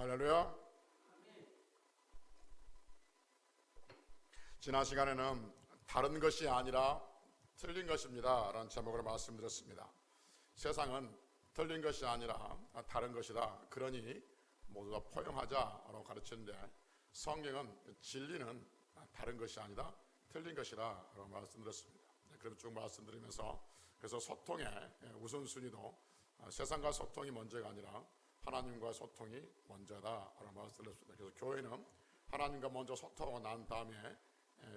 할렐루야. 지난 시간에는 다른 것이 아니라 틀린 것입니다 라는 제목으로 말씀드렸습니다. 세상은 틀린 것이 아니라 다른 것이다, 그러니 모두 다 포용하자라고 가르치는데, 성경은 진리는 다른 것이 아니다 틀린 것이라고 말씀드렸습니다. 그럼 쭉 말씀드리면서, 그래서 소통의 우선순위도 세상과 소통이 먼저가 아니라 하나님과 소통이 먼저다라고 말씀드렸습니다. 그래서 교회는 하나님과 먼저 소통하고 난 다음에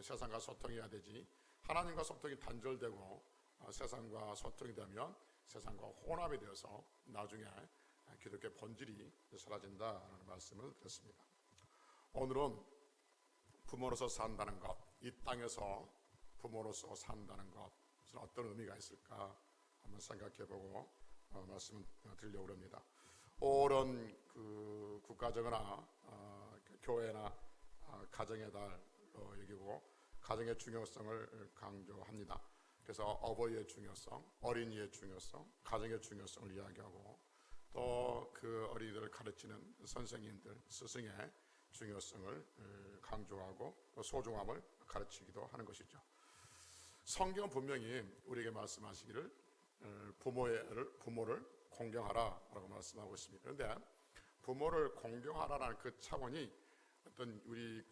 세상과 소통해야 되지, 하나님과 소통이 단절되고 세상과 소통이 되면 세상과 혼합이 되어서 나중에 기독교의 본질이 사라진다라는 말씀을 드렸습니다. 오늘은 부모로서 산다는 것, 이 땅에서 부모로서 산다는 것은 어떤 의미가 있을까 한번 생각해보고 말씀을 드리려고 합니다. 오랜 국가적이나 교회나 가정의 달로 여기고 가정의 중요성을 강조합니다. 그래서 어버이의 중요성, 어린이의 중요성, 가정의 중요성을 이야기하고, 또 그 어린이들을 가르치는 선생님들, 스승의 중요성을 강조하고 소중함을 가르치기도 하는 것이죠. 성경은 분명히 우리에게 말씀하시기를 부모를 공경하라라고 말씀하고 있습니다. 그런데 부모를 공경하라는 그 차원이 어떤 우리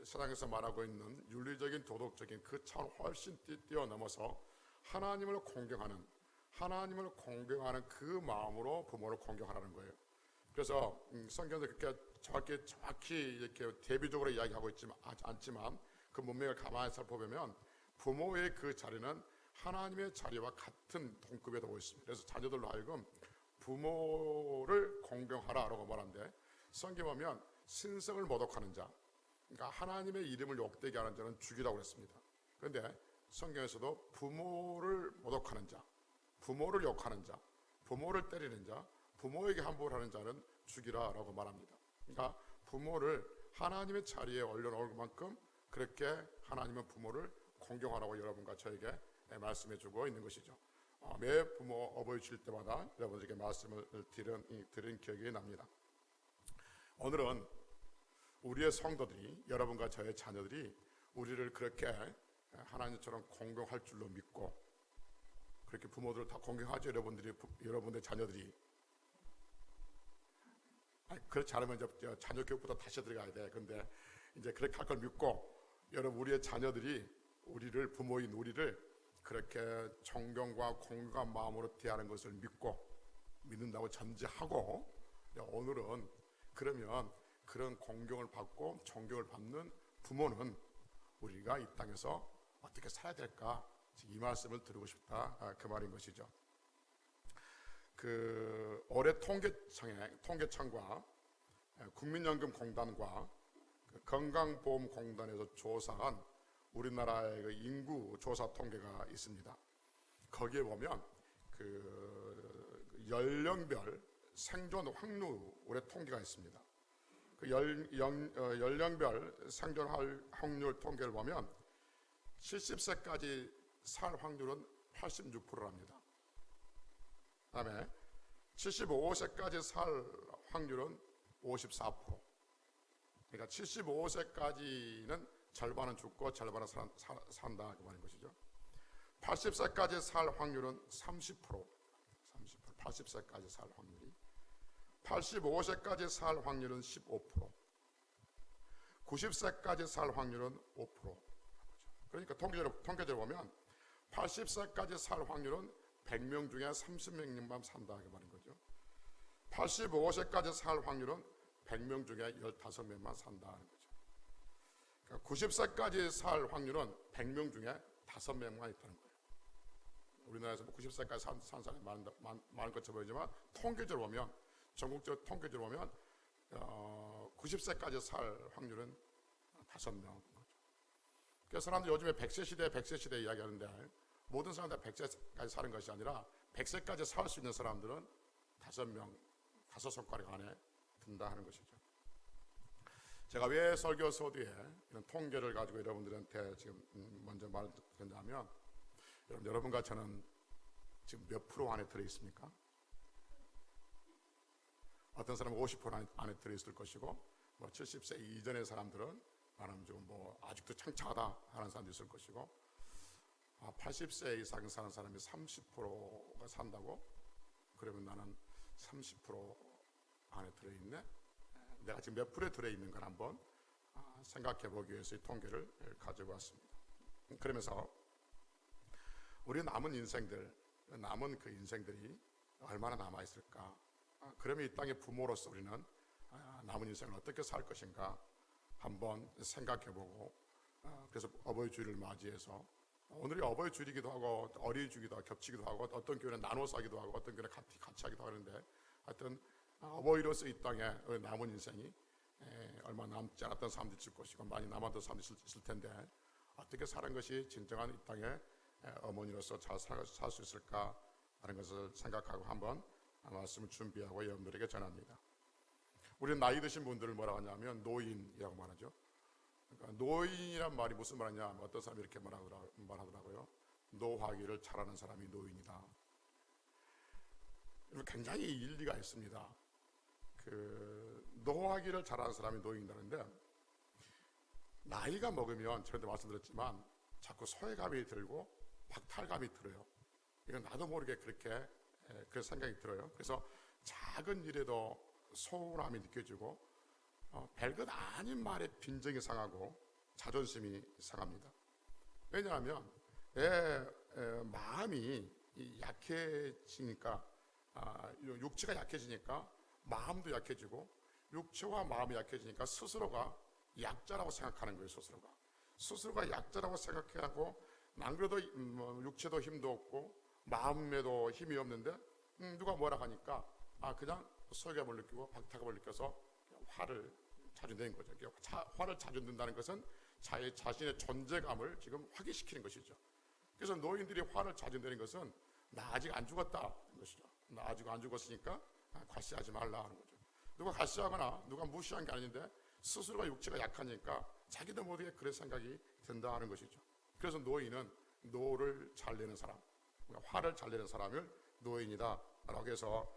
세상에서 말하고 있는 윤리적인 도덕적인 그 차원 훨씬 뛰어넘어서 하나님을 공경하는 그 마음으로 부모를 공경하라는 거예요. 그래서 성경도 그렇게 정확히 이렇게 대비적으로 이야기하고 있지만 않지만 그 문맥을 가만히 살펴보면 부모의 그 자리는 하나님의 자리와 같은 동급에 두고 있습니다. 그래서 자녀들로 하여금 부모를 공경하라라고 말하는데, 성경 보면 신성을 모독하는 자, 그러니까 하나님의 이름을 욕되게 하는 자는 죽이라고 그랬습니다. 그런데 성경에서도 부모를 모독하는 자, 부모를 욕하는 자, 부모를 때리는 자, 부모에게 함부로 하는 자는 죽이라라고 말합니다. 그러니까 부모를 하나님의 자리에 올려놓을 만큼 그렇게 하나님은 부모를 공경하라고 여러분과 저에게 말씀해주고 있는 것이죠. 매 부모 어버이 줄 때마다 여러분들에게 말씀을 드린 기억이 납니다. 오늘은 우리의 성도들이, 여러분과 저의 자녀들이 우리를 그렇게 하나님처럼 공경할 줄로 믿고, 그렇게 부모들을 다 공경하죠. 여러분들 자녀들이. 그렇지 않으면 이제 자녀 교육부터 다시 들어가야 돼. 근데 이제 그렇게 할 걸 믿고, 우리의 자녀들이 부모인 우리를 그렇게 존경과 공경한 마음으로 대하는 것을 믿는다고 전제하고, 오늘은 그러면 그런 공경을 받고 존경을 받는 부모는 우리가 이 땅에서 어떻게 살아야 될까, 이 말씀을 드리고 싶다, 그 말인 것이죠. 올해 통계청과 국민연금공단과 건강보험공단에서 조사한 우리나라의 인구 조사 통계가 있습니다. 거기에 보면 연령별 생존 확률의 통계가 있습니다. 연령별 생존 확률 통계를 보면 70세까지 살 확률은 86%랍니다. 그다음에 75세까지 살 확률은 54%. 그러니까 75세까지는 절반은 죽고 절반은 산다, 그 말인 것이죠. 80세까지 살 확률은 30%. 80세까지 살 확률이. 85세까지 살 확률은 15%. 90세까지 살 확률은 5%. 그러니까 통계적으로 보면 80세까지 살 확률은 100명 중에 30명만 산다, 그 말인 거죠. 85세까지 살 확률은 100명 중에 15명만 산다는 거죠. 그러니까 90세까지 살 확률은 100명 중에 5명만 있다는 거예요. 우리나라에서 90세까지 산 사람이 많은 것처럼 보이지만 통계적으로 보면, 전국적 통계적으로 보면 90세까지 살 확률은 5명인 거죠. 그래서 사람들이 요즘에 100세 시대 이야기하는데, 모든 사람들이 100세까지 사는 것이 아니라 100세까지 살 수 있는 사람들은 5명, 5손가락 안에 든다 하는 것이죠. 제가 왜 설교 서두에 이런 통계를 가지고 여러분들한테 지금 먼저 말을 드린다면, 여러분과 저는 지금 몇 프로 안에 들어 있습니까? 어떤 사람은 50% 안에 들어있을 것이고, 뭐 70세 이전의 사람들은 나는 좀 뭐 아직도 창창하다 하는 사람도 있을 것이고, 80세 이상 사는 사람이 30%가 산다고? 그러면 나는 30% 안에 들어있네? 내가 지금 몇 프로에 들어있는 걸 한번 생각해 보기 위해서 이 통계를 가지고 왔습니다. 그러면서 우리 남은 그 인생들이 얼마나 남아있을까? 그러면 이 땅의 부모로서 우리는 남은 인생을 어떻게 살 것인가 한번 생각해보고, 그래서 어버이 주일을 맞이해서, 오늘이 어버이 주일이기도 하고 어린이 주기도 하고 겹치기도 하고, 어떤 교회는 나눠서 하기도 하고 어떤 교회는 같이 하기도 하는데, 하여튼 어버이로서 이 땅에 남은 인생이 얼마 남지 않았던 사람도 있을 것이고 많이 남았던 사람도 있을 텐데, 어떻게 사는 것이 진정한 이 땅에 어머니로서 잘 살 수 있을까 하는 것을 생각하고 한번 말씀을 준비하고 여러분들에게 전합니다. 우리 나이 드신 분들을 뭐라고 하냐면 노인이라고 말하죠. 그러니까 노인이란 말이 무슨 말이냐, 어떤 사람이 이렇게 말하더라고요. 노하기를 잘하는 사람이 노인이다. 굉장히 일리가 있습니다. 그 노하기를 잘하는 사람이 노인이라는데, 나이가 먹으면 저한테 말씀드렸지만 자꾸 소외감이 들고 박탈감이 들어요. 이건 나도 모르게 그렇게 그런 생각이 들어요. 그래서 작은 일에도 소홀함이 느껴지고, 별것 아닌 말에 빈정이 상하고 자존심이 상합니다. 왜냐하면 마음이 약해지니까, 육체가 약해지니까 마음도 약해지고, 육체와 마음이 약해지니까 스스로가 약자라고 생각하는 거예요. 스스로가 약자라고 생각하고, 안 그래도 육체도 힘도 없고 마음에도 힘이 없는데 누가 뭐라 하니까 그냥 소외감을 느끼고 박탈감을 느껴서 화를 자주 내는 거죠. 화를 자주 낸다는 것은 자신의 존재감을 지금 확인시키는 것이죠. 그래서 노인들이 화를 자주 내는 것은 나 아직 안 죽었다는 것이죠. 나 아직 안 죽었으니까 과시하지 말라 하는 거죠. 누가 과시하거나 누가 무시한 게 아닌데 스스로가 육체가 약하니까 자기도 모르게 그런 생각이 든다 하는 것이죠. 그래서 노인은 노를 잘 내는 사람, 화를 잘 내는 사람을 노인이다 라고 해서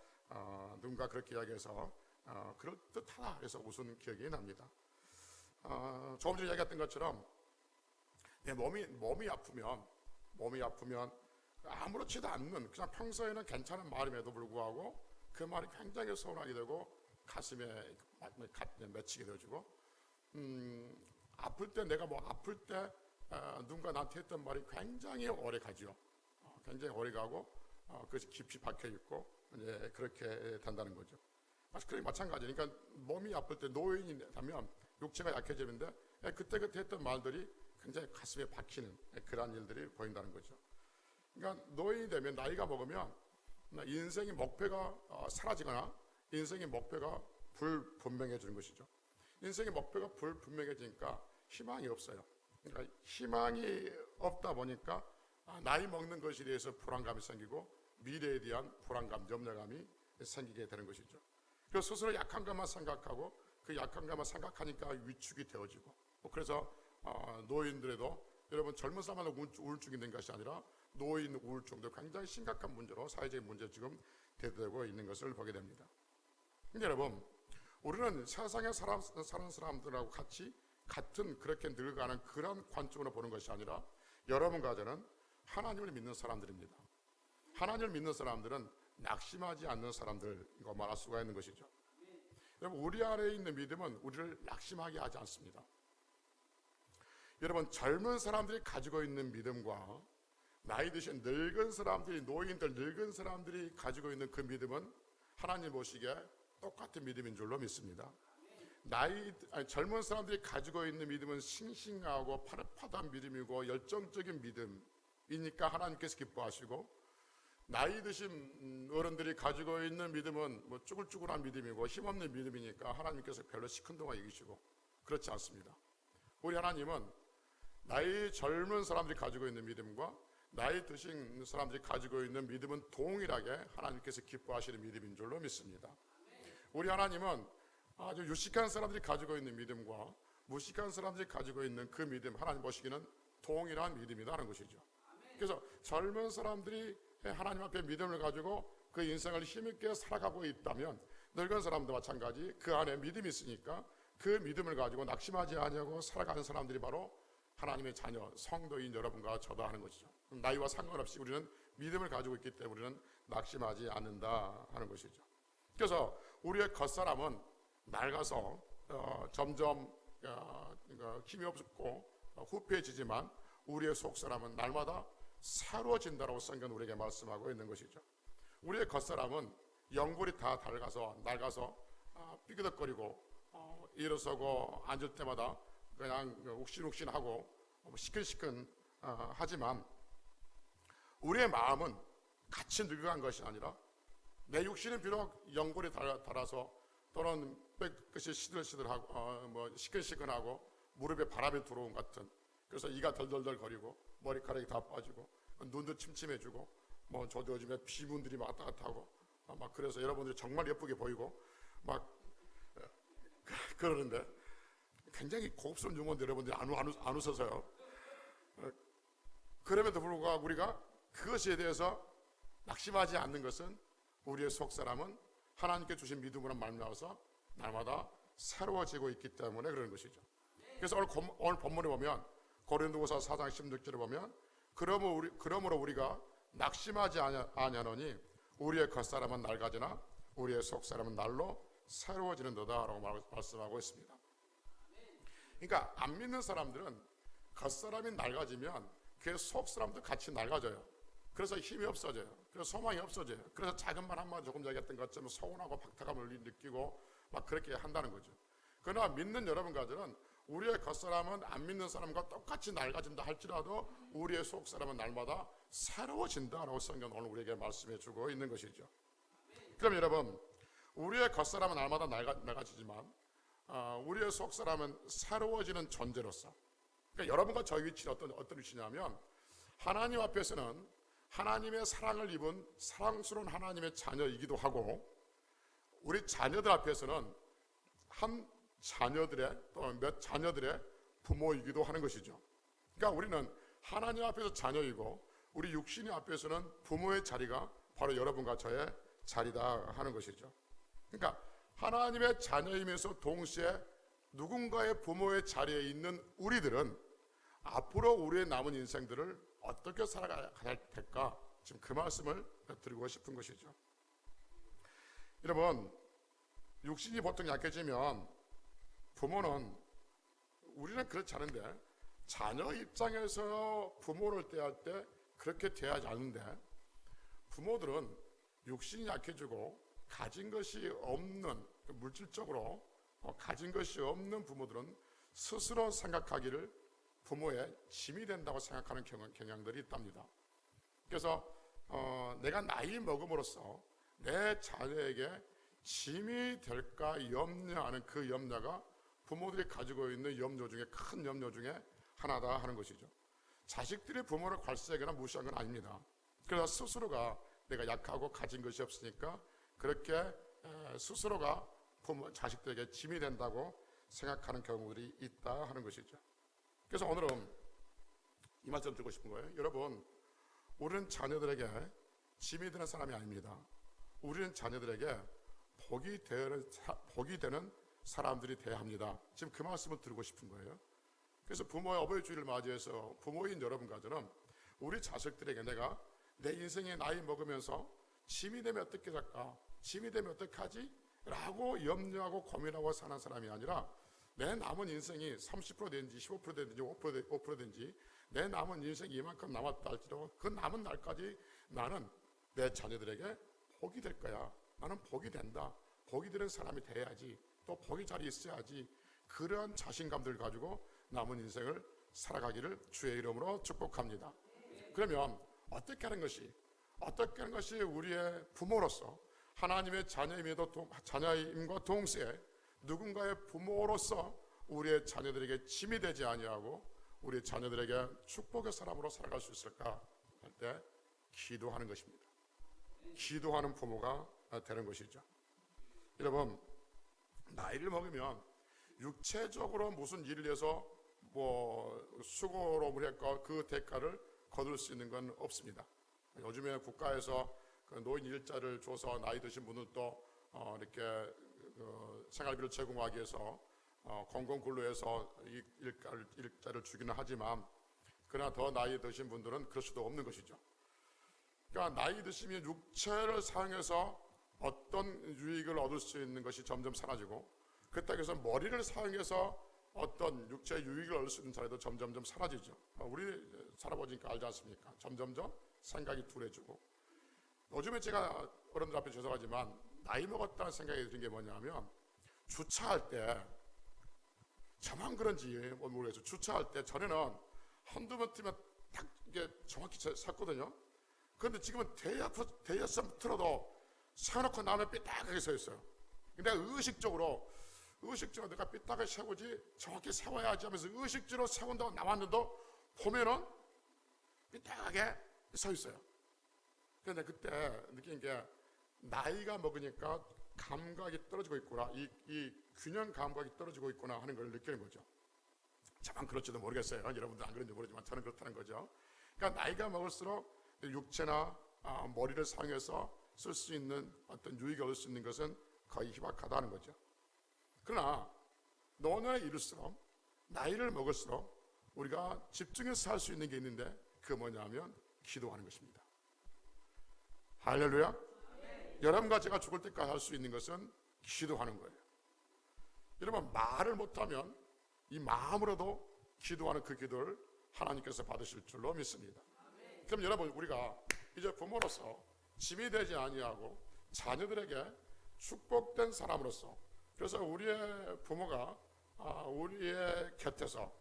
누군가 그렇게 이야기해서 그럴듯하다 해서 웃은 기억이 납니다. 조금 전에 이야기했던 것처럼 몸이 아프면 아무렇지도 않는, 그냥 평소에는 괜찮은 말임에도 불구하고 그 말이 굉장히 서운하게 되고 가슴에 맺히게 되어지고, 아플 때 누군가 나한테 했던 말이 굉장히 오래 가죠. 굉장히 오래 가고 그것이 깊이 박혀 있고 이제 그렇게 된다는 거죠. 그게 마찬가지. 그러니까 몸이 아플 때 노인이 되면 육체가 약해지는데 그때 했던 말들이 굉장히 가슴에 박히는 그런 일들이 보인다는 거죠. 그러니까 노인이 되면, 나이가 먹으면 인생의 목표가 사라지거나 인생의 목표가 불분명해지는 것이죠. 인생의 목표가 불분명해지니까 희망이 없어요. 그러니까 희망이 없다 보니까 나이 먹는 것에 대해서 불안감이 생기고 미래에 대한 불안감, 염려감이 생기게 되는 것이죠. 그래서 스스로 약한 것만 생각하고 그 약한 것만 생각하니까 위축이 되어지고, 그래서 노인들에도, 여러분 젊은 사람마다 우울증이 있는 것이 아니라 노인 우울증도 굉장히 심각한 문제로, 사회적인 문제로 지금 대두되고 있는 것을 보게 됩니다. 근데 여러분, 우리는 세상에 사는 사람들하고 같은 그렇게 늙어가는 그런 관점으로 보는 것이 아니라, 여러분과 저는 하나님을 믿는 사람들입니다. 하나님을 믿는 사람들은 낙심하지 않는 사람들이고 말할 수가 있는 것이죠. 여러분, 우리 안에 있는 믿음은 우리를 낙심하게 하지 않습니다. 여러분, 젊은 사람들이 가지고 있는 믿음과 나이 드신 늙은 사람들이, 노인들, 늙은 사람들이 가지고 있는 그 믿음은 하나님 보시기에 똑같은 믿음인 줄로 믿습니다. 젊은 사람들이 가지고 있는 믿음은 싱싱하고 파릇파릇한 믿음이고 열정적인 믿음이니까 하나님께서 기뻐하시고, 나이 드신 어른들이 가지고 있는 믿음은 뭐 쭈글쭈글한 믿음이고 힘없는 믿음이니까 하나님께서 별로 시큰둥하게 여기시고 그렇지 않습니다. 우리 하나님은 나이 젊은 사람들이 가지고 있는 믿음과 나이 드신 사람들이 가지고 있는 믿음은 동일하게 하나님께서 기뻐하시는 믿음인 줄로 믿습니다. 우리 하나님은 아주 유식한 사람들이 가지고 있는 믿음과 무식한 사람들이 가지고 있는 그 믿음, 하나님 보시기는 동일한 믿음이라는 것이죠. 그래서 젊은 사람들이 하나님 앞에 믿음을 가지고 그 인생을 힘있게 살아가고 있다면, 늙은 사람도 마찬가지 그 안에 믿음이 있으니까 그 믿음을 가지고 낙심하지 아니하고 살아가는 사람들이 바로 하나님의 자녀 성도인 여러분과 저도 하는 것이죠. 나이와 상관없이 우리는 믿음을 가지고 있기 때문에 우리는 낙심하지 않는다 하는 것이죠. 그래서 우리의 겉사람은 낡아서 점점 힘이 없고 후패해지지만 우리의 속사람은 날마다 새로워진다라고 성경은 우리에게 말씀하고 있는 것이죠. 우리의 겉사람은 연골이 다 낡아서 삐그덕거리고 일어서고 앉을 때마다 그냥 욱신욱신하고 시큰시큰 하지만 우리의 마음은 같이 늙어간 것이 아니라 내 육신은 비록 연골이 닳아서 또는 뼈끝이 시들시들하고 시큰시큰하고 무릎에 바람이 들어온 같은, 그래서 이가 덜덜덜 거리고 머리카락이 다 빠지고 눈도 침침해지고 저도 요즘에 피문들이 막 왔다 갔다 하고 막 그래서 여러분들이 정말 예쁘게 보이고 막 그러는데 굉장히 고급스러운 용어인데 여러분들이 안 웃어서요. 그럼에도 불구하고 우리가 그것에 대해서 낙심하지 않는 것은 우리의 속사람은 하나님께 주신 믿음으로 말미암아서 날마다 새로워지고 있기 때문에 그런 것이죠. 그래서 오늘 본문에 보면 고린도후서 4장 16절에 보면 그러므로 우리가 낙심하지 아니하노니 우리의 겉사람은 낡아지나 우리의 속사람은 날로 새로워지는도다 라고 말씀하고 있습니다. 그러니까 안 믿는 사람들은 겉사람이 낡아지면 그 속사람도 같이 낡아져요. 그래서 힘이 없어져요. 그래서 소망이 없어져요. 그래서 작은 말 한마디 조금 전에 했던 것처럼 서운하고 박탈감을 느끼고 막 그렇게 한다는 거죠. 그러나 믿는 여러분과들은 우리의 겉사람은 안 믿는 사람과 똑같이 낡아진다 할지라도 우리의 속사람은 날마다 새로워진다라고 성경은 오늘 우리에게 말씀해 주고 있는 것이죠. 그럼 여러분, 우리의 겉사람은 날마다 낡아지지만 우리의 속사람은 새로워지는 존재로서, 그러니까 여러분과 저희 위치는 어떤 위치냐면 하나님 앞에서는 하나님의 사랑을 입은 사랑스러운 하나님의 자녀이기도 하고 우리 자녀들 앞에서는 한 자녀들의 또는 몇 자녀들의 부모이기도 하는 것이죠. 그러니까 우리는 하나님 앞에서 자녀이고 우리 육신의 앞에서는 부모의 자리가 바로 여러분과 저의 자리다 하는 것이죠. 그러니까 하나님의 자녀이면서 동시에 누군가의 부모의 자리에 있는 우리들은 앞으로 우리의 남은 인생들을 어떻게 살아가야 될까, 지금 그 말씀을 드리고 싶은 것이죠. 여러분, 육신이 보통 약해지면 부모는, 우리는 그렇지 않은데 자녀 입장에서 부모를 대할 때 그렇게 대하지 않는데 부모들은 육신이 약해지고 가진 것이 없는, 물질적으로 가진 것이 없는 부모들은 스스로 생각하기를 부모의 짐이 된다고 생각하는 경향들이 있답니다. 그래서 내가 나이 먹음으로써 내 자녀에게 짐이 될까 염려하는 그 염려가 부모들이 가지고 있는 염려 중에 큰 염려 중에 하나다 하는 것이죠. 자식들이 부모를 괄세하거나 무시한 건 아닙니다. 그래서 스스로가 내가 약하고 가진 것이 없으니까 그렇게 스스로가 자식들에게 짐이 된다고 생각하는 경우들이 있다 하는 것이죠. 그래서 오늘은 이 말씀 드리고 싶은 거예요. 여러분, 우리는 자녀들에게 짐이 되는 사람이 아닙니다. 우리는 자녀들에게 복이 되는 사람들이 되어야 합니다. 지금 그 말씀을 드리고 싶은 거예요. 그래서 부모의 어버이 주일을 맞이해서 부모인 여러분과는 우리 자식들에게 내가 내 인생에 나이 먹으면서 짐이 되면 어떻게 할까? 짐이 되면 어떡하지? 라고 염려하고 고민하고 사는 사람이 아니라 내 남은 인생이 30% 되는지 15% 되는지 5% 되는지 내 남은 인생이 이만큼 남았다 할지라도 그 남은 날까지 나는 내 자녀들에게 복이 될 거야. 나는 복이 된다. 복이 되는 사람이 돼야지. 또 복이 잘 있어야지. 그러한 자신감들 가지고 남은 인생을 살아가기를 주의 이름으로 축복합니다. 그러면 어떻게 하는 것이 우리의 부모로서 하나님의 자녀임과 동시에 누군가의 부모로서 우리의 자녀들에게 짐이 되지 아니하고 우리 자녀들에게 축복의 사람으로 살아갈 수 있을까 할 때 기도하는 것입니다. 기도하는 부모가 되는 것이죠. 여러분, 나이를 먹으면 육체적으로 무슨 일을 해서 수고로 우리가 그 대가를 거둘 수 있는 건 없습니다. 요즘에 국가에서 그 노인 일자를 줘서 나이 드신 분들도 이렇게 생활비를 제공하기 위해서 공공근로에서 일자를 주기는 하지만, 그러나 더 나이 드신 분들은 그럴 수도 없는 것이죠. 그러니까 나이 드시면 육체를 사용해서 어떤 유익을 얻을 수 있는 것이 점점 사라지고, 그렇다고 해서 머리를 사용해서 어떤 육체의 유익을 얻을 수 있는 자리도 점점점 사라지죠. 우리 살아보니까 알지 않습니까? 점점점 생각이 둔해지고. 요즘에 제가 어른들 앞에 죄송하지만 나이 먹었다는 생각이 드는 게 뭐냐면, 주차할 때, 저만 그런지 모르겠어요. 주차할 때 전에는 한두 번 뛰면 딱 이게 정확히 샀거든요. 그런데 지금은 대여섯 틀어도 세워놓고 나면 삐딱하게 서 있어요. 근데 의식적으로 내가 삐딱하게 세우지 정확히 세워야지 하면서 의식적으로 세운다고 나왔는데도 보면은 삐딱하게 서 있어요. 그런데 그때 느낀 게, 나이가 먹으니까 감각이 떨어지고 있구나, 이 균형 감각이 떨어지고 있구나 하는 걸 느끼는 거죠. 저만 그럴지도 모르겠어요. 여러분들 안 그런지 모르지만 저는 그렇다는 거죠. 그러니까 나이가 먹을수록 육체나 머리를 사용해서 쓸 수 있는 어떤 유익을 얻을 수 있는 것은 거의 희박하다는 거죠. 그러나 노년에 이를수록, 나이를 먹을수록 우리가 집중해서 할 수 있는 게 있는데, 그게 뭐냐면 기도하는 것입니다. 할렐루야. 여러분과 제가 죽을 때까지 할 수 있는 것은 기도하는 거예요. 여러분, 말을 못하면 이 마음으로도 기도하는 그 기도를 하나님께서 받으실 줄로 믿습니다. 그럼 여러분, 우리가 이제 부모로서 짐이 되지 아니하고 자녀들에게 축복된 사람으로서, 그래서 우리의 부모가 우리의 곁에서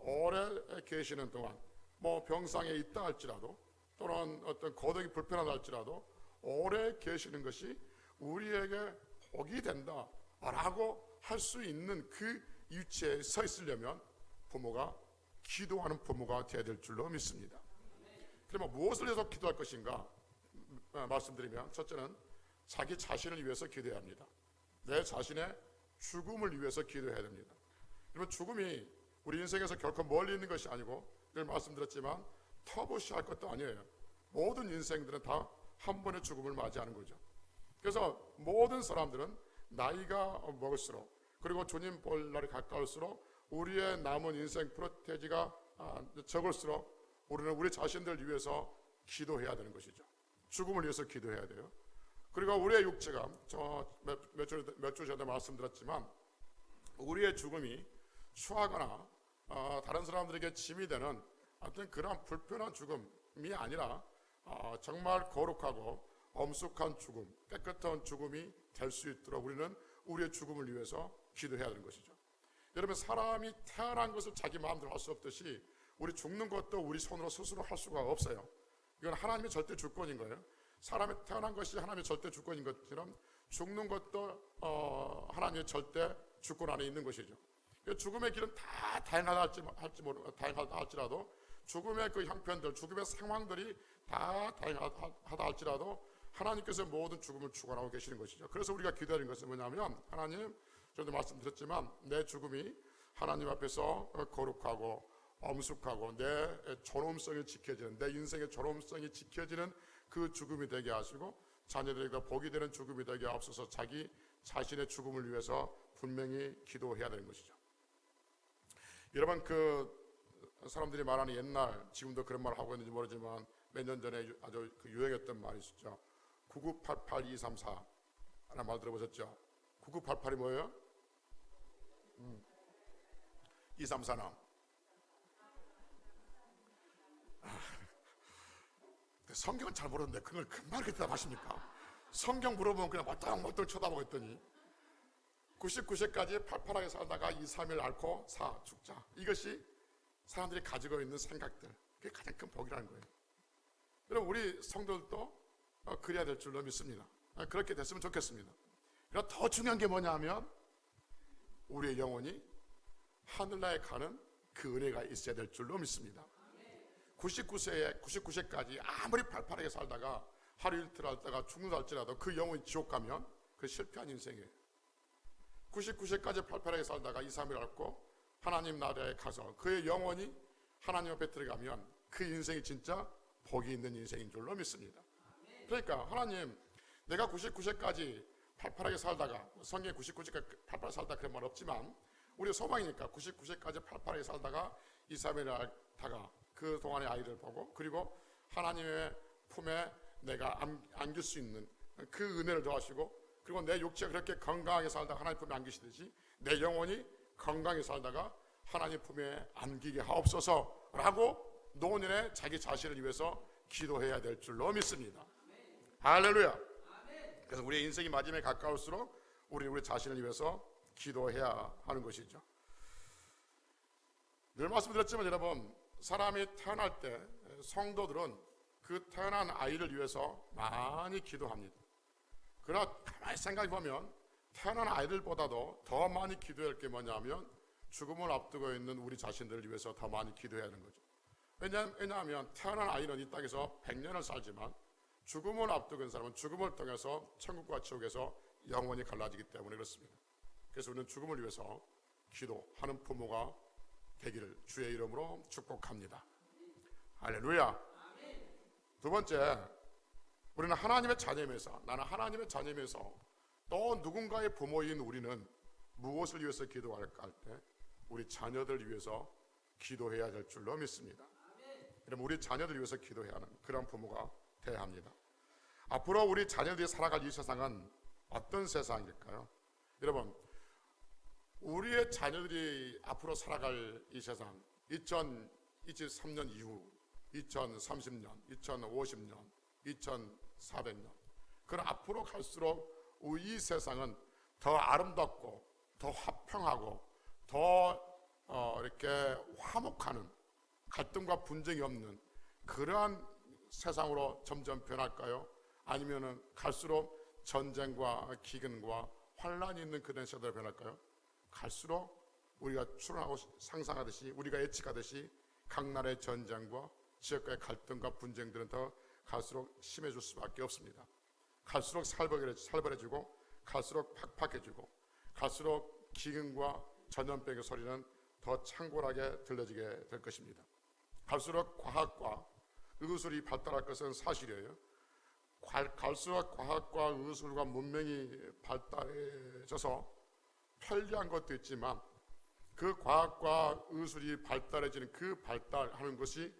오래 계시는 동안, 뭐 병상에 있다 할지라도 또는 어떤 거동이 불편하다 할지라도 오래 계시는 것이 우리에게 복이 된다라고 할 수 있는 그 위치에 서 있으려면 부모가 기도하는 부모가 되어야 될 줄로 믿습니다. 그러면 무엇을 해서 기도할 것인가 말씀드리면, 첫째는 자기 자신을 위해서 기도해야 합니다. 내 자신의 죽음을 위해서 기도해야 됩니다. 그러면 죽음이 우리 인생에서 결코 멀리 있는 것이 아니고, 늘 말씀드렸지만 터부시할 것도 아니에요. 모든 인생들은 다 한 번의 죽음을 맞이하는 거죠. 그래서 모든 사람들은 나이가 먹을수록, 그리고 주님 볼 날이 가까울수록 우리의 남은 인생 프로테지가 적을수록 우리는 우리 자신들 위해서 기도해야 되는 것이죠. 죽음을 위해서 기도해야 돼요. 그리고 우리의 육체가, 몇 주 전에 말씀드렸지만, 우리의 죽음이 추하거나 다른 사람들에게 짐이 되는 어떤 그런 불편한 죽음이 아니라 정말 거룩하고 엄숙한 죽음, 깨끗한 죽음이 될 수 있도록 우리는 우리의 죽음을 위해서 기도해야 되는 것이죠. 여러분, 사람이 태어난 것을 자기 마음대로 할 수 없듯이 우리 죽는 것도 우리 손으로 스스로 할 수가 없어요. 이건 하나님의 절대 주권인 거예요. 사람이 태어난 것이 하나님의 절대 주권인 것처럼 죽는 것도 하나님의 절대 주권 안에 있는 것이죠. 죽음의 길은 다 다양하다 할지라도, 죽음의 그 형편들, 죽음의 상황들이 다 다양하다 할지라도 하나님께서 모든 죽음을 주관하고 계시는 것이죠. 그래서 우리가 기도하는 것은 뭐냐면, 하나님, 저도 말씀드렸지만 내 죽음이 하나님 앞에서 거룩하고 엄숙하고 내 존엄성이 지켜지는, 내 인생의 존엄성이 지켜지는 그 죽음이 되게 하시고, 자녀들에게 복이 되는 죽음이 되게 하옵소서. 자기 자신의 죽음을 위해서 분명히 기도해야 되는 것이죠. 여러분, 그 사람들이 말하는 옛날, 지금도 그런 말을 하고 있는지 모르지만 몇 년 전에 아주 유행했던 말이 있었죠. 9988234 하나 말 들어보셨죠? 9988이 뭐예요? 234는 성경은 잘 모르는데 그걸 금방 이렇게 대답하십니까? 성경 물어보면 그냥 멀뚱멀뚱 쳐다보고 있더니 99세까지 팔팔하게 살다가 2, 3일 앓고 죽자. 이것이 사람들이 가지고 있는 생각들, 그게 가장 큰 복이라는 거예요. 여러분, 우리 성도들도 그래야 될 줄로 믿습니다. 그렇게 됐으면 좋겠습니다. 그러나 더 중요한 게 뭐냐면, 우리의 영혼이 하늘나라에 가는 그 은혜가 있어야 될 줄로 믿습니다. 99세까지 아무리 팔팔하게 살다가 하루 이틀 살다가 죽는다 할지라도 그 영혼이 지옥 가면 그 실패한 인생이에요. 99세까지 팔팔하게 살다가 2, 3일 앓고 하나님 나라에 가서 그의 영혼이 하나님 앞에 들어가면 그 인생이 진짜 복이 있는 인생인 줄로 믿습니다. 그러니까 하나님, 내가 99세까지 팔팔하게 살다가, 성경에 99세까지 팔팔하게 살다 그런 말 없지만 우리 소망이니까 99세까지 팔팔하게 살다가 이스라엘에 다가 그 동안의 아이를 보고, 그리고 하나님의 품에 내가 안길 수 있는 그 은혜를 더하시고, 그리고 내 육체가 그렇게 건강하게 살다가 하나님 품에 안기시듯이 내 영혼이 건강하게 살다가 하나님 품에 안기게 하옵소서 라고 노년에 자기 자신을 위해서 기도해야 될 줄로 믿습니다. 할렐루야. 그래서 우리의 인생이 마지막에 가까울수록 우리 자신을 위해서 기도해야 하는 것이죠. 늘 말씀드렸지만 여러분, 사람이 태어날 때 성도들은 그 태어난 아이를 위해서 많이 기도합니다. 그러나 가만히 생각해 보면 태어난 아이들보다도 더 많이 기도할 게 뭐냐면 죽음을 앞두고 있는 우리 자신들을 위해서 더 많이 기도해야 하는 거죠. 왜냐하면 태어난 아이는 이 땅에서 100년을 살지만 죽음을 앞두고 있는 사람은 죽음을 통해서 천국과 지옥에서 영원히 갈라지기 때문에 그렇습니다. 그래서 우리는 죽음을 위해서 기도하는 부모가 되기를 주의 이름으로 축복합니다. 할렐루야. 두 번째, 우리는 하나님의 자녀이면서, 나는 하나님의 자녀이면서 또 누군가의 부모인 우리는 무엇을 위해서 기도할까 할 때 우리 자녀들을 위해서 기도해야 될 줄로 믿습니다. 그럼 우리 자녀들을 위해서 기도해야 하는 그런 부모가 되어야 합니다. 앞으로 우리 자녀들이 살아갈 이 세상은 어떤 세상일까요? 여러분, 우리의 자녀들이 앞으로 살아갈 이 세상, 2023년 이후 2030년, 2050년, 2400년, 그런 앞으로 갈수록 이 세상은 더 아름답고 더 화평하고 더 이렇게 화목하는, 갈등과 분쟁이 없는 그러한 세상으로 점점 변할까요? 아니면은 갈수록 전쟁과 기근과 환란이 있는 그런 세대로 변할까요? 갈수록 우리가 추론하고 상상하듯이, 우리가 예측하듯이 각 나라의 전쟁과 지역과의 갈등과 분쟁들은 더 갈수록 심해질 수밖에 없습니다. 갈수록 살벌해지고 갈수록 팍팍해지고 갈수록 기근과 전염병의 소리는 더 창궐하게 들려지게 될 것입니다. 갈수록 과학과 의술이 발달할 것은 사실이에요. 갈수록 과학과 의술과 문명이 발달해져서 편리한 것도 있지만 그 과학과 의술이 발달해지는 그 발달하는 것이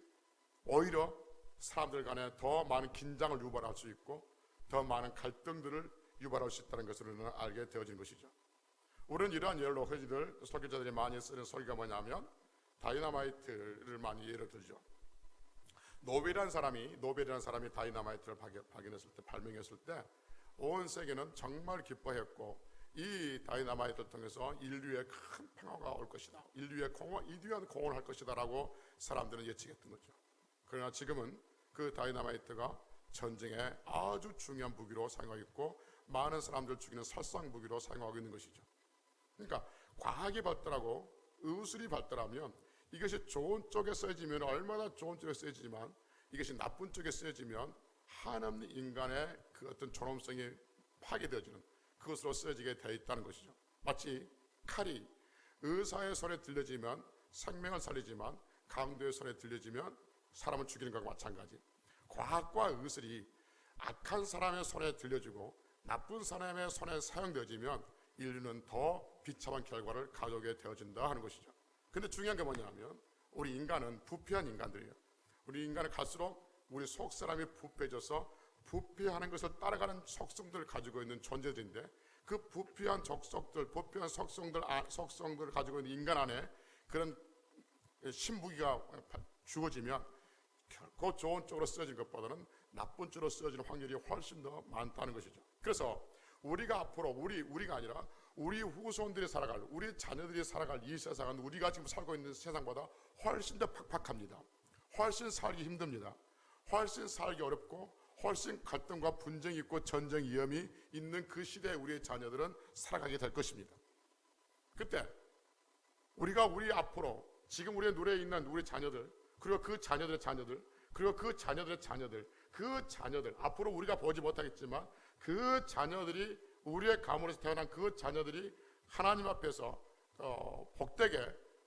오히려 사람들 간에 더 많은 긴장을 유발할 수 있고 더 많은 갈등들을 유발할 수 있다는 것을 우리는 알게 되어진 것이죠. 우리는 이러한 예로 회지들 설교자들이 많이 쓰는 설교가 뭐냐면 다이너마이트를 많이 예를 들죠. 노벨이라는 사람이 다이너마이트를 발견했을 때, 발명했을 때 온 세계는 정말 기뻐했고 이 다이너마이트를 통해서 인류의 큰 평화가 올 것이다, 인류의 이귀한 공헌을 할 것이다 라고 사람들은 예측했던 거죠. 그러나 지금은 그 다이너마이트가 전쟁에 아주 중요한 무기로 사용하고 있고 많은 사람들 죽이는 살상 무기로 사용하고 있는 것이죠. 그러니까 과학이 발달하고 의술이 발달하면 이것이 좋은 쪽에 쓰여지면 얼마나 좋은 쪽에 쓰여지지만 이것이 나쁜 쪽에 쓰여지면 한없는 인간의 그 어떤 존엄성이 파괴되어지는 그것으로 쓰여지게 되어 있다는 것이죠. 마치 칼이 의사의 손에 들려지면 생명을 살리지만 강도의 손에 들려지면 사람을 죽이는 것과 마찬가지. 과학과 의술이 악한 사람의 손에 들려지고 나쁜 사람의 손에 사용되어지면 인류는 더 비참한 결과를 가져오게 되어진다 하는 것이죠. 근데 중요한 게 뭐냐면 우리 인간은 부패한 인간들이에요. 우리 인간은 갈수록 우리 속 사람이 부패해져서 부패하는 것을 따라가는 속성들을 가지고 있는 존재들인데 그 부패한 속성들을 가지고 있는 인간 안에 그런 신무기가 주어지면 결코 좋은 쪽으로 쓰여진 것보다는 나쁜 쪽으로 쓰여지는 확률이 훨씬 더 많다는 것이죠. 그래서 우리가 앞으로 우리가 아니라 우리 후손들이 살아갈, 우리 자녀들이 살아갈 이 세상은 우리가 지금 살고 있는 세상보다 훨씬 더 팍팍합니다. 훨씬 살기 힘듭니다. 훨씬 살기 어렵고 훨씬 갈등과 분쟁이 있고 전쟁 위험이 있는 그 시대에 우리의 자녀들은 살아가게 될 것입니다. 그때 우리가 우리 앞으로 지금 우리의 노래에 있는 우리 자녀들, 그리고 그 자녀들의 자녀들, 그리고 그 자녀들의 자녀들, 그 자녀들, 앞으로 우리가 보지 못하겠지만 그 자녀들이, 우리의 가문에서 태어난 그 자녀들이 하나님 앞에서 복되게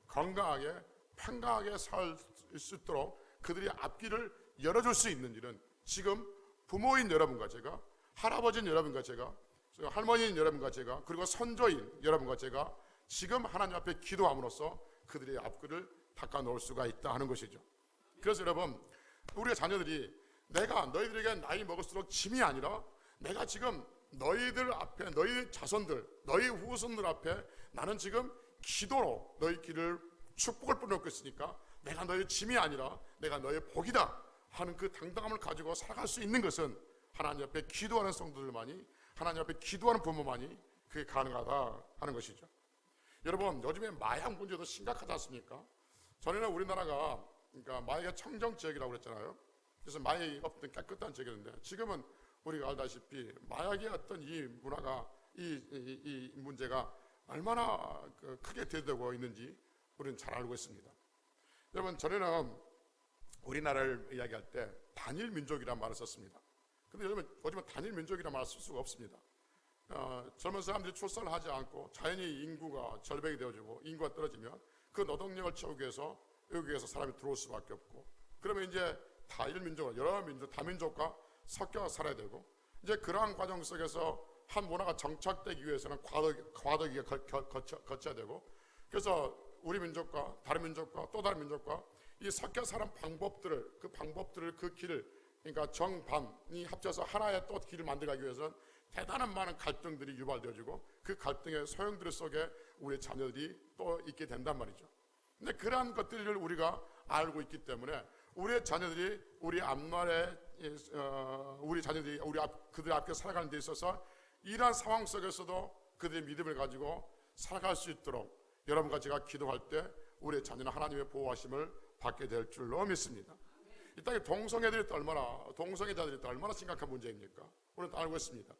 건강하게 평강하게 살 수 있도록 그들이 앞길을 열어줄 수 있는 일은 지금 부모인 여러분과 제가, 할아버지인 여러분과 제가, 할머니인 여러분과 제가, 그리고 선조인 여러분과 제가 지금 하나님 앞에 기도함으로써 그들의 앞길을 닦아 놓을 수가 있다 하는 것이죠. 그래서 여러분, 우리의 자녀들이 내가 너희들에게 나이 먹을수록 짐이 아니라 내가 지금 너희들 앞에, 너희 자손들, 너희 후손들 앞에 나는 지금 기도로 너희 길을 축복을 뿌려놓고 있으니까 내가 너희 짐이 아니라 내가 너희 복이다 하는 그 당당함을 가지고 살아갈 수 있는 것은 하나님 앞에 기도하는 성도들만이, 하나님 앞에 기도하는 부모만이 그게 가능하다 하는 것이죠. 여러분, 요즘에 마약 문제도 심각하지 않습니까? 전에는 우리나라가 그러니까 마약의 청정 지역이라고 그랬잖아요. 그래서 마약이 없던 깨끗한 지역이었는데 지금은 우리가 알다시피 마약의 어떤 이 문화가 이 문제가 얼마나 크게 대두되고 있는지 우리는 잘 알고 있습니다. 여러분, 전에는 우리나라를 이야기할 때 단일 민족이라는 말을 썼습니다. 그런데 요즘은 단일 민족이라는 말을 쓸 수가 없습니다. 젊은 사람들이 출산을 하지 않고 자연히 인구가 절벽이 되어지고 인구가 떨어지면 그 노동력을 채우기 위해서 여기에서 사람이 들어올 수밖에 없고, 그러면 이제 다일 민족, 여러 민족, 다민족과 섞여 살아야 되고, 이제 그러한 과정 속에서 한 문화가 정착되기 위해서는 과도기가 거쳐야 되고, 그래서 우리 민족과 다른 민족과 또 다른 민족과 이 섞여 사는 방법들을, 그 길을, 그러니까 정반이 합쳐서 하나의 또 길을 만들어가기 위해서는 대단한 많은 갈등들이 유발되어지고 그 갈등의 소용돌이 속에 우리 자녀들이 또 있게 된단 말이죠. 근데 그러한 것들을 우리가 알고 있기 때문에 우리의 자녀들이 우리 앞날에 우리 자녀들이 그들 앞에 살아가는 데 있어서 이러한 상황 속에서도 그들의 믿음을 가지고 살아갈 수 있도록 여러분과 제가 기도할 때 우리의 자녀는 하나님의 보호하심을 받게 될 줄로 믿습니다. 이 땅에 동성애자들이 또 얼마나 심각한 문제입니까? 우리는 다 알고 있습니다.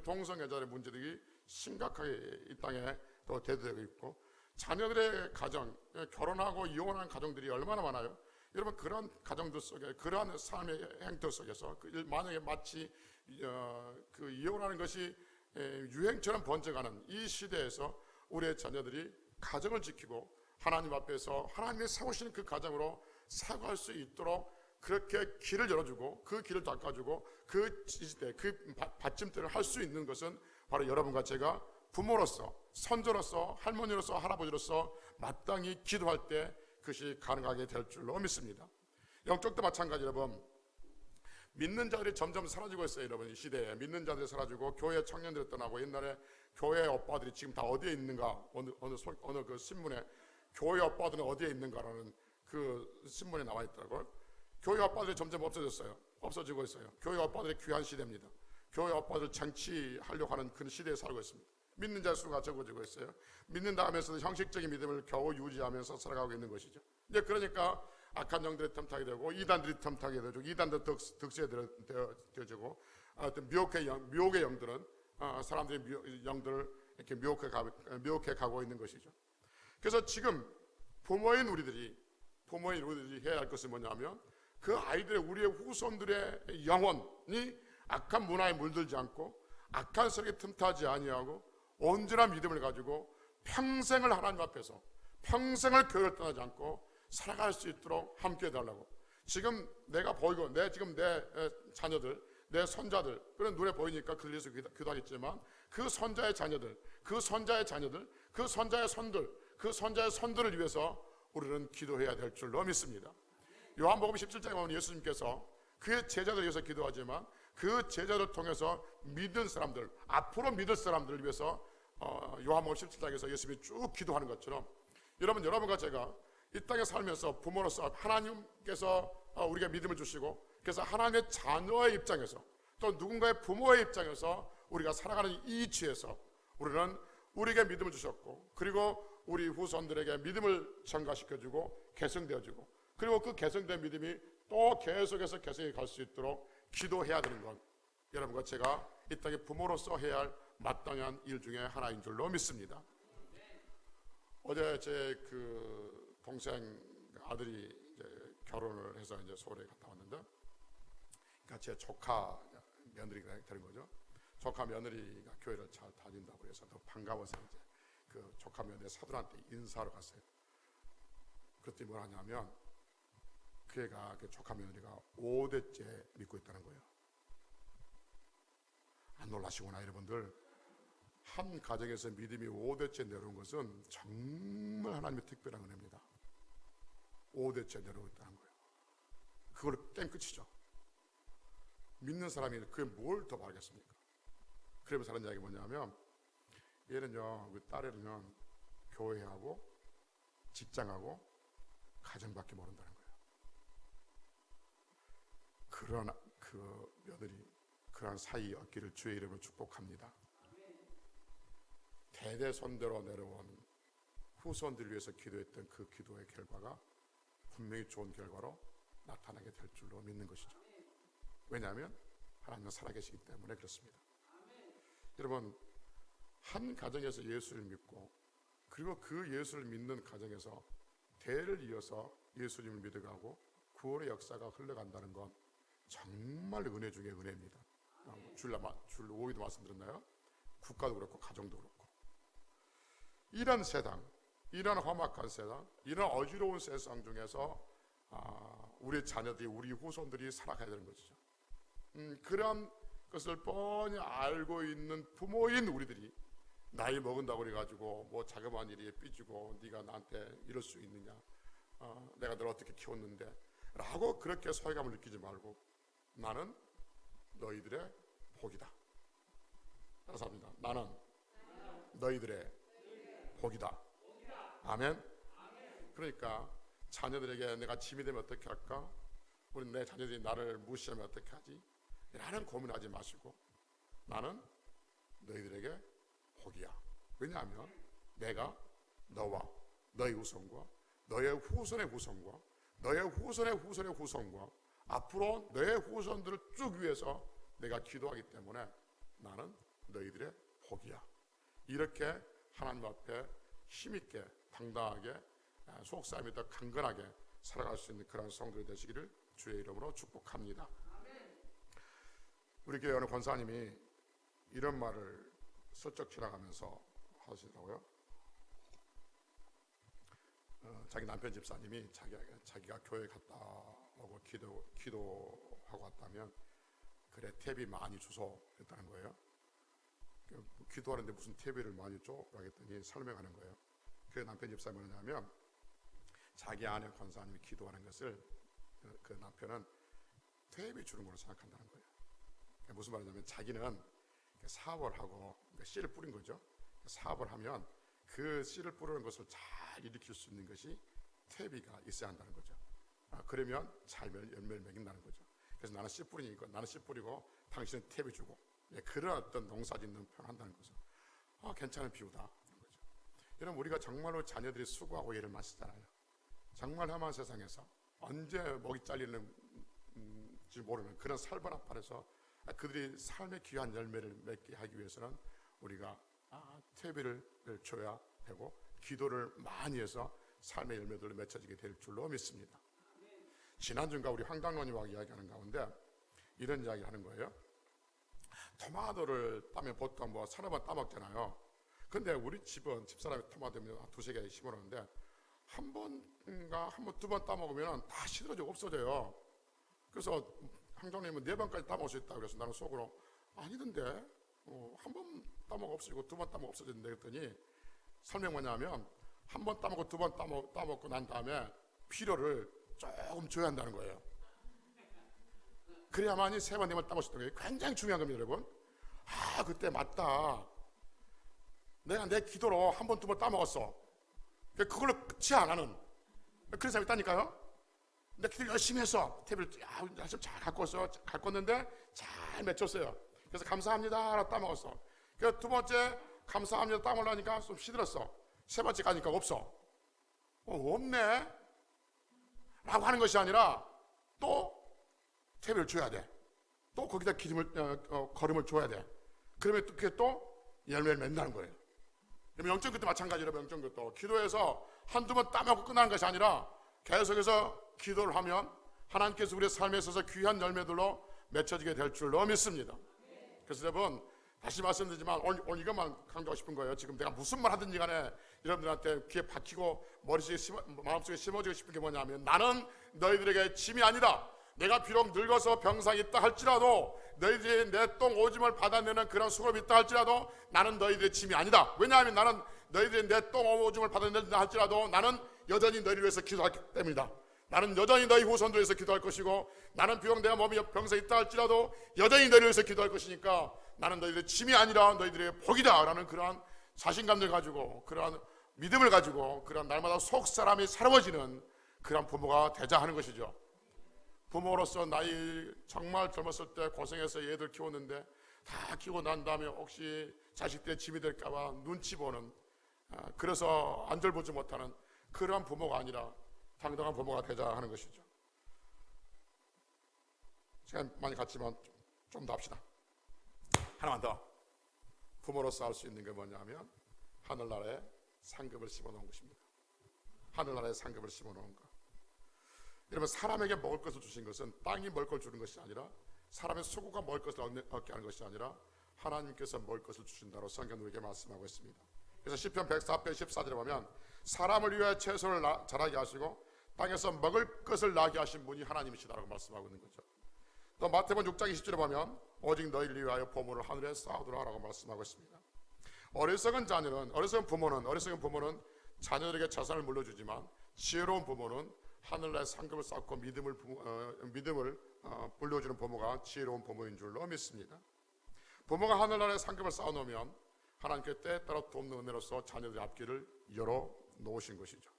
동성애자의 문제들이 심각하게 이 땅에 또 대두되고 있고, 자녀들의 가정, 결혼하고 이혼한 가정들이 얼마나 많아요. 여러분, 그런 가정들 속에, 그러한 삶의 행태 속에서 만약에 마치 그 이혼하는 것이 유행처럼 번져가는 이 시대에서 우리의 자녀들이 가정을 지키고 하나님 앞에서 하나님이 세우시는 그 가정으로 살아갈 수 있도록 그렇게 길을 열어주고 그 길을 닦아주고 그 지지대, 그 받침대를 할 수 있는 것은 바로 여러분과 제가 부모로서, 선조로서, 할머니로서, 할아버지로서 마땅히 기도할 때 그것이 가능하게 될 줄로 믿습니다. 영적도 마찬가지. 여러분, 믿는 자들이 점점 사라지고 있어요. 여러분, 이 시대에 믿는 자들이 사라지고 교회 청년들이 떠나고, 옛날에 교회 오빠들이 지금 다 어디에 있는가, 어느 그 신문에 교회 오빠들은 어디에 있는가라는 그 신문에 나와 있더라고요. 교회 오빠들이 점점 없어지고 있어요. 교회 오빠들의 귀한 시대입니다. 교회 오빠들 쟁취하려고 하는 그런 시대에 살고 있습니다. 믿는 자 수가 적어지고 있어요. 믿는다 하면서도 형식적인 믿음을 겨우 유지하면서 살아가고 있는 것이죠. 이제 그러니까 악한 영들이 틈타게 되고, 이단들이 틈타게 되고, 이단들 득세에 되어지고, 어떤 미혹의 영들은 사람들의 영들을 이렇게 미혹해 가고 있는 것이죠. 그래서 지금 부모인 우리들이 해야 할 것은 뭐냐면, 그 아이들의, 우리의 후손들의 영혼이 악한 문화에 물들지 않고 악한 세력에 틈타지 아니하고 온전한 믿음을 가지고 평생을 하나님 앞에서, 평생을 교회를 떠나지 않고 살아갈 수 있도록 함께 해달라고. 지금 내가 보이고 내 자녀들, 내 손자들, 그런 눈에 보이니까 그를 위해서 기도하겠지만 그 손자의 자녀들, 그 손자의 자녀들, 그 손자의 손들, 그 손자의 손들을 위해서 우리는 기도해야 될 줄로 믿습니다. 요한복음 17장에 보면 예수님께서 그의 제자들을 위해서 기도하지만 그 제자를 통해서 믿는 사람들, 앞으로 믿을 사람들을 위해서 요한복음 17장에서 예수님이 쭉 기도하는 것처럼, 여러분과 제가 이 땅에 살면서 부모로서 하나님께서 우리가 믿음을 주시고, 그래서 하나님의 자녀의 입장에서 또 누군가의 부모의 입장에서 우리가 살아가는 이 위치에서 우리는 우리에게 믿음을 주셨고, 그리고 우리 후손들에게 믿음을 전가시켜주고 개성되어주고, 그리고 그 개성된 믿음이 또 계속해서 개성이 갈 수 있도록 기도해야 되는 건 여러분과 제가 이 땅의 부모로서 해야 할 마땅한 일 중에 하나인 줄로 믿습니다. 어제 제 그 동생 아들이 이제 결혼을 해서 이제 서울에 갔다 왔는데, 그러니까 제 조카 며느리가 되는 거죠. 조카 며느리가 교회를 잘 다닌다고 해서 더 반가워서 이제 그 조카 며느리 사돈한테 인사하러 갔어요. 그랬더니 뭘 하냐면, 그 조카 며느리가 5대째 믿고 있다는 거예요. 안 놀라시구나 여러분들. 한 가정에서 믿음이 5대째 내려온 것은 정말 하나님의 특별한 은혜입니다. 5대째 내려오고 있다는 거예요. 그걸 땡 끝이죠. 믿는 사람이 그게 뭘 더 바라겠습니까? 그러면서 하는 이야기 뭐냐면, 얘는요, 그 딸애는요, 교회하고 직장하고 가정밖에 모른다는 거예요. 그런 그 며느리, 그러한 사이 얻기를 주의 이름으로 축복합니다. 대대손대로 내려온 후손들을 위해서 기도했던 그 기도의 결과가 분명히 좋은 결과로 나타나게 될 줄로 믿는 것이죠. 왜냐하면 하나님은 살아계시기 때문에 그렇습니다. 여러분, 한 가정에서 예수를 믿고 그리고 그 예수를 믿는 가정에서 대를 이어서 예수님을 믿어가고 구원의 역사가 흘러간다는 건 정말 은혜 중에 은혜입니다. 줄 5위도 말씀드렸나요? 국가도 그렇고 가정도 그렇고. 이런 세상, 이런 험악한 세상, 이런 어지러운 세상 중에서 우리 자녀들이, 우리 후손들이 살아가야 되는 것이죠. 그런 것을 뻔히 알고 있는 부모인 우리들이 나이 먹은다고 그래가지고 뭐 자그마한 일에 삐지고 네가 나한테 이럴 수 있느냐, 내가 너를 어떻게 키웠는데 라고 그렇게 소외감을 느끼지 말고 나는 너희들의 복이다. 따라서 합니다. 나는 너희들의 복이다. 아멘. 그러니까 자녀들에게 내가 짐이 되면 어떻게 할까? 우리 내 자녀들이 나를 무시하면 어떻게 하지? 라는 고민하지 마시고 나는 너희들에게 복이야. 왜냐하면 내가 너와 너의 후손과 너의 후손의 후손과 너의 후손의 후손의 후손과 앞으로 너의 후손들을 쭉 위해서 내가 기도하기 때문에 나는 너희들의 복이야. 이렇게 하나님 앞에 힘있게 당당하게 속싸움이 더 강건하게 살아갈 수 있는 그런 성도가 되시기를 주의 이름으로 축복합니다. 우리 교회 어느 권사님이 이런 말을 슬쩍 지나가면서 하시더라고요. 자기 남편 집사님이 자기가 교회 갔다 오고 기도하고 왔다면 그래 탭이 많이 주소 그랬다는 거예요. 기도하는데 무슨 탭을 많이 줘? 그랬더니 설명하는 거예요. 그 남편 집사님이 뭐냐면 자기 아내 권사님이 기도하는 것을 그 남편은 탭이 주는 걸로 생각한다는 거예요. 무슨 말이냐면 자기는 사업을 하고 씨를 뿌린 거죠. 사업을 하면 그 씨를 뿌리는 것을 잘 일으킬 수 있는 것이 탭이가 있어야 한다는 거죠. 그러면 잘 열매를 맺는다는 거죠. 그래서 나는 씨 뿌리니까 나는 씨 뿌리고 당신은 탭이 주고 그런 어떤 농사짓는 표현을 한다는 거죠. 괜찮은 비유다. 여러분 우리가 정말로 자녀들이 수고하고 일을 마시잖아요. 정말 험한 세상에서 언제 목이 잘리는지 모르는 그런 살벌한판에서 그들이 삶의 귀한 열매를 맺게 하기 위해서는 우리가 퇴비를 줘야 되고 기도를 많이 해서 삶의 열매들로 맺혀지게 될 줄로 믿습니다. 지난주인가 우리 황당론이와 이야기하는 가운데 이런 이야기를 하는 거예요. 토마토를 따면 보통 뭐 서너 번 따먹잖아요. 근데 우리 집은 집사람이 토마토를 두세 개 심어놓는데 한 번인가 두 번 따먹으면 다 시들어지고 없어져요. 그래서 황정님은 4번까지 따먹을 수 있다 그래서 나는 속으로 아니던데 한 번 따먹어 없어지고 두 번 따먹어 없어졌는데 그랬더니 설명 뭐냐면 한 번 따먹고 두 번 따먹고 난 다음에 필요를 조금 줘야 한다는 거예요. 그래야만이 세 번, 네 번 따먹을 수 있다는 게 굉장히 중요한 겁니다, 여러분. 그때 맞다. 내가 내 기도로 한 번, 두 번 따먹었어. 그걸로 끝이 안 하는 그런 사람이 있다니까요. 내 기도를 열심히 해서 탭을 잘 가꿨는데 잘 맺혔어요. 그래서 감사합니다 라고 따먹었어. 그래서 두 번째 감사합니다 따먹으려니까 좀 시들었어. 세 번째 가니까 없어. 없네 라고 하는 것이 아니라 또 탭을 줘야 돼. 또 거기다 걸음을 줘야 돼. 그러면 그게 또 열매를 맺는다는 거예요. 영적 것도 마찬가지로 영적 것도 기도해서 한두 번 따먹고 끝나는 것이 아니라 계속해서 기도를 하면 하나님께서 우리의 삶에 있어서 귀한 열매들로 맺혀지게 될 줄로 믿습니다. 그래서 여러분 다시 말씀드리지만 오늘 이것만 강조하고 싶은 거예요. 지금 내가 무슨 말 하든지 간에 여러분들한테 귀에 박히고 마음속에 심어지고 싶은 게 뭐냐면 나는 너희들에게 짐이 아니다. 내가 비록 늙어서 병상이 있다 할지라도 너희들이 내 똥 오줌을 받아내는 그런 수고가 있다 할지라도 나는 너희들의 짐이 아니다. 왜냐하면 나는 너희들이 내 똥 오줌을 받아낸다 할지라도 나는 여전히 너희를 위해서 기도하기 때문이다. 나는 여전히 너희 후손들을 위해서 기도할 것이고 나는 비록 내가 몸이 병상에 있다 할지라도 여전히 너희를 위해서 기도할 것이니까 나는 너희들의 짐이 아니라 너희들의 복이다 라는 그러한 자신감을 가지고 그러한 믿음을 가지고 그러한 날마다 속사람이 새로워지는 그러한 부모가 되자 하는 것이죠. 부모로서 나이 정말 젊었을 때 고생해서 얘들 키웠는데 다 키우고 난 다음에 혹시 자식들의 짐이 될까봐 눈치 보는 그래서 안절보지 못하는 그러한 부모가 아니라 당당한 부모가 되자 하는 것이죠. 시간 많이 갔지만 좀 더 합시다. 하나만 더. 부모로서 할 수 있는 게 뭐냐면 하늘나라에 상급을 심어놓은 것입니다. 하늘나라에 상급을 심어놓은 것. 여러분, 사람에게 먹을 것을 주신 것은 땅이 먹을 걸 주는 것이 아니라 사람의 수고가 먹을 것을 얻게 하는 것이 아니라 하나님께서 먹을 것을 주신다고 성경 우리에게 말씀하고 있습니다. 그래서 시편 104편 14절에 보면 사람을 위하여 채소를 자라게 하시고 땅에서 먹을 것을 나게 하신 분이 하나님이시다라고 말씀하고 있는 거죠. 또 마태복음 6장 20절에 보면 오직 너희를 위하여 보물을 하늘에 쌓아두라라고 말씀하고 있습니다. 어리석은 부모는 자녀들에게 재산을 물려주지만 지혜로운 부모는 하늘나라에 상급을 쌓고 믿음을 물려주는 부모가 지혜로운 부모인 줄로 믿습니다. 부모가 하늘나라에 상급을 쌓아놓으면 하나님께 때에 따라 돕는 은혜로서 자녀들의 앞길을 열어놓으신 것이죠.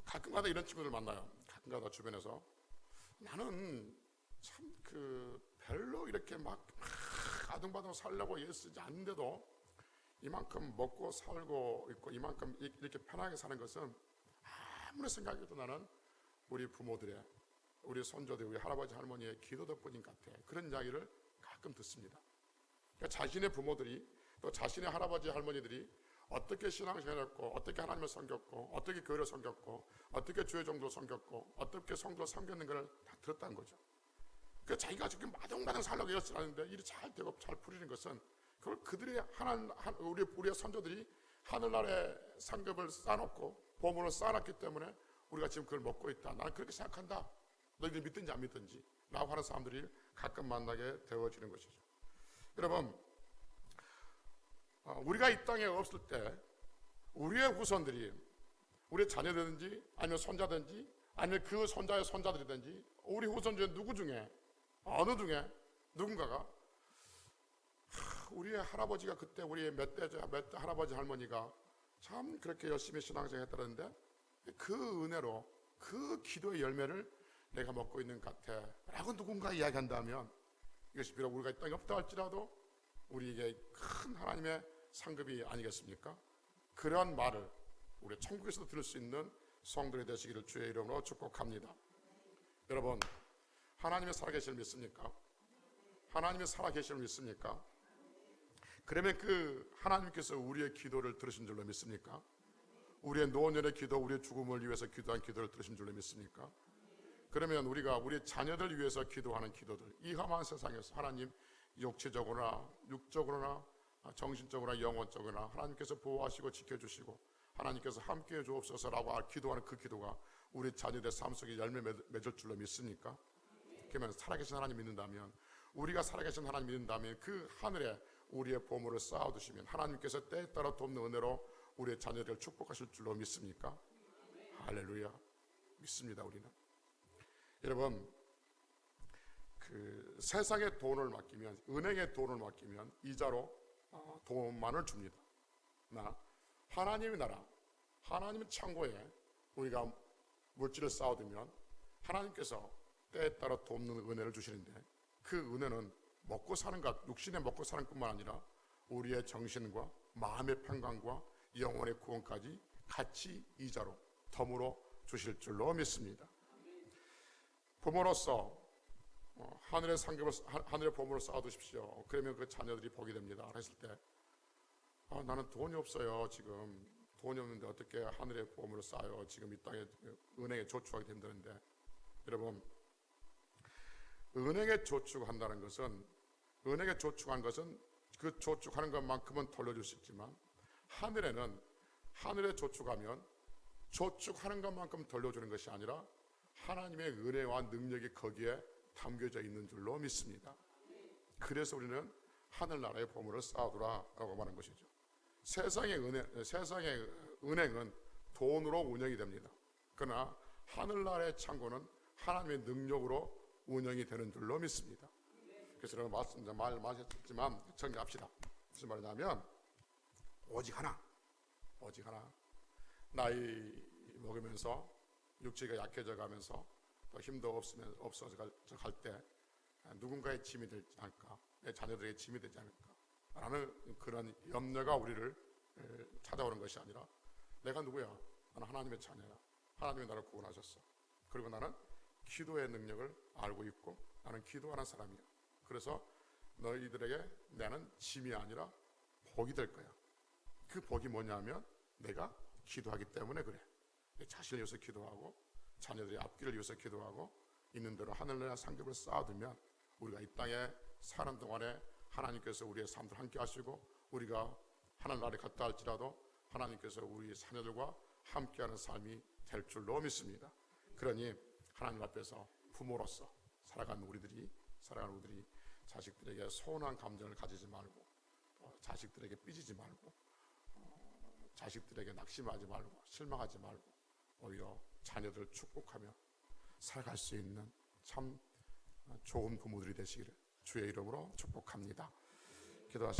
가끔가다 이런 친구들 만나요. 가끔가다 주변에서 나는 참 별로 이렇게 막 아둥바둥 살려고 애쓰지 않는데도 이만큼 먹고 살고 있고 이만큼 이렇게 편하게 사는 것은 아무리 생각해도 나는 우리 부모들의, 우리 손자들, 우리 할아버지 할머니의 기도 덕분인 것 같아. 그런 이야기를 가끔 듣습니다. 그러니까 자신의 부모들이 또 자신의 할아버지 할머니들이 어떻게 신앙생활했고 어떻게 하나님을 섬겼고 어떻게 교회를 섬겼고 어떻게 주의 종도 섬겼고 어떻게 성도를 섬겼는 걸 다 들었다는 거죠. 그 자기가 지금 마동마동 살려고 애쓰는데 일이 잘 되고 잘 풀리는 것은 그걸 그들의 우리의 선조들이 하늘나라에 상급을 쌓아놓고 보물을 쌓아놨기 때문에 우리가 지금 그걸 먹고 있다. 나는 그렇게 생각한다. 너희들이 믿든지 안 믿든지 라고 하는 사람들이 가끔 만나게 되어지는 것이죠. 여러분, 우리가 이 땅에 없을 때 우리의 후손들이 우리의 자녀들든지 아니면 손자든지 아니면 그 손자의 손자들이든지 우리 후손 중에 누구 중에 어느 중에 누군가가 우리의 할아버지가 그때 우리의 몇 대 할아버지 할머니가 참 그렇게 열심히 신앙생활 했다는데 그 은혜로 그 기도의 열매를 내가 먹고 있는 것 같아 라고 누군가 이야기한다면 이것이 비록 우리가 이 땅에 없다 할지라도 우리에게 큰 하나님의 상급이 아니겠습니까? 그러한 말을 우리 천국에서도 들을 수 있는 성도들이 되시기를 주의 이름으로 축복합니다. 여러분, 하나님이 살아계시를 믿습니까? 하나님이 살아계시를 믿습니까? 그러면 그 하나님께서 우리의 기도를 들으신 줄로 믿습니까? 우리의 노년의 기도, 우리의 죽음을 위해서 기도한 기도를 들으신 줄로 믿습니까? 그러면 우리가 우리 자녀들 위해서 기도하는 기도들, 이 험한 세상에서 하나님 육체적으로나 육적으로나 정신적으로나 영혼적으로나 하나님께서 보호하시고 지켜주시고 하나님께서 함께해 주옵소서라고 기도하는 그 기도가 우리 자녀들 삶 속에 열매 맺을 줄로 믿습니까? 그러면 살아계신 하나님 믿는다면, 우리가 살아계신 하나님 믿는다면 그 하늘에 우리의 보물을 쌓아두시면 하나님께서 때에 따라 돕는 은혜로 우리의 자녀들을 축복하실 줄로 믿습니까? 할렐루야. 믿습니다. 우리는. 여러분, 그 세상에 돈을 맡기면, 은행에 돈을 맡기면 이자로 돈만을 줍니다. 나 하나님의 나라, 하나님의 창고에 우리가 물질을 쌓아두면 하나님께서 때에 따라 돕는 은혜를 주시는데, 그 은혜는 먹고 사는 것, 육신에 먹고 사는 뿐만 아니라 우리의 정신과 마음의 평강과 영혼의 구원까지 같이 이자로 덤으로 주실 줄로 믿습니다. 부모로서 하늘의 상급을, 하늘의 보물을 쌓아두십시오. 그러면 그 자녀들이 복이 됩니다. 그랬을 때 나는 돈이 없어요. 지금 돈이 없는데 어떻게 하늘의 보물을 쌓아요. 지금 이 땅에 은행에 저축하기 힘드는데, 여러분, 은행에 저축한다는 것은, 은행에 저축한 것은 그 저축하는 것만큼은 돌려줄 수 있지만 하늘에는, 하늘에 저축하면 저축하는 것만큼 돌려주는 것이 아니라 하나님의 은혜와 능력이 거기에 담겨져 있는 줄로 믿습니다. 그래서 우리는 하늘나라의 보물을 쌓아두라라고 말하는 것이죠. 세상의 은행은 돈으로 운영이 됩니다. 그러나 하늘나라의 창고는 하나님의 능력으로 운영이 되는 줄로 믿습니다. 그래서 제가 말했지만 정리합시다. 무슨 말이냐면 오직 하나 나이 먹으면서 육체가 약해져 가면서 또 힘도 없어져 갈 때 누군가의 짐이 되지 않을까, 내 자녀들에게 짐이 되지 않을까 라는 그런 염려가 우리를 찾아오는 것이 아니라 내가 누구야? 나는 하나님의 자녀야. 하나님이 나를 구원하셨어. 그리고 나는 기도의 능력을 알고 있고 나는 기도하는 사람이야. 그래서 너희들에게 나는 짐이 아니라 복이 될 거야. 그 복이 뭐냐면 내가 기도하기 때문에 그래. 내 자신을 위해서 기도하고 자녀들의 앞길을 위해서 기도하고 있는 대로 하늘나라 상급을 쌓아두면 우리가 이 땅에 사는 동안에 하나님께서 우리의 삶을 함께 하시고 우리가 하늘나라에 갔다 할지라도 하나님께서 우리 자녀들과 함께하는 삶이 될 줄로 믿습니다. 그러니 하나님 앞에서 부모로서 살아가는 우리들이 자식들에게 서운한 감정을 가지지 말고 자식들에게 삐지지 말고 자식들에게 낙심하지 말고 실망하지 말고 오히려 자녀들을 축복하며 살아갈 수 있는 참 좋은 부모들이 되시기를 주의 이름으로 축복합니다. 기도하시겠습니다.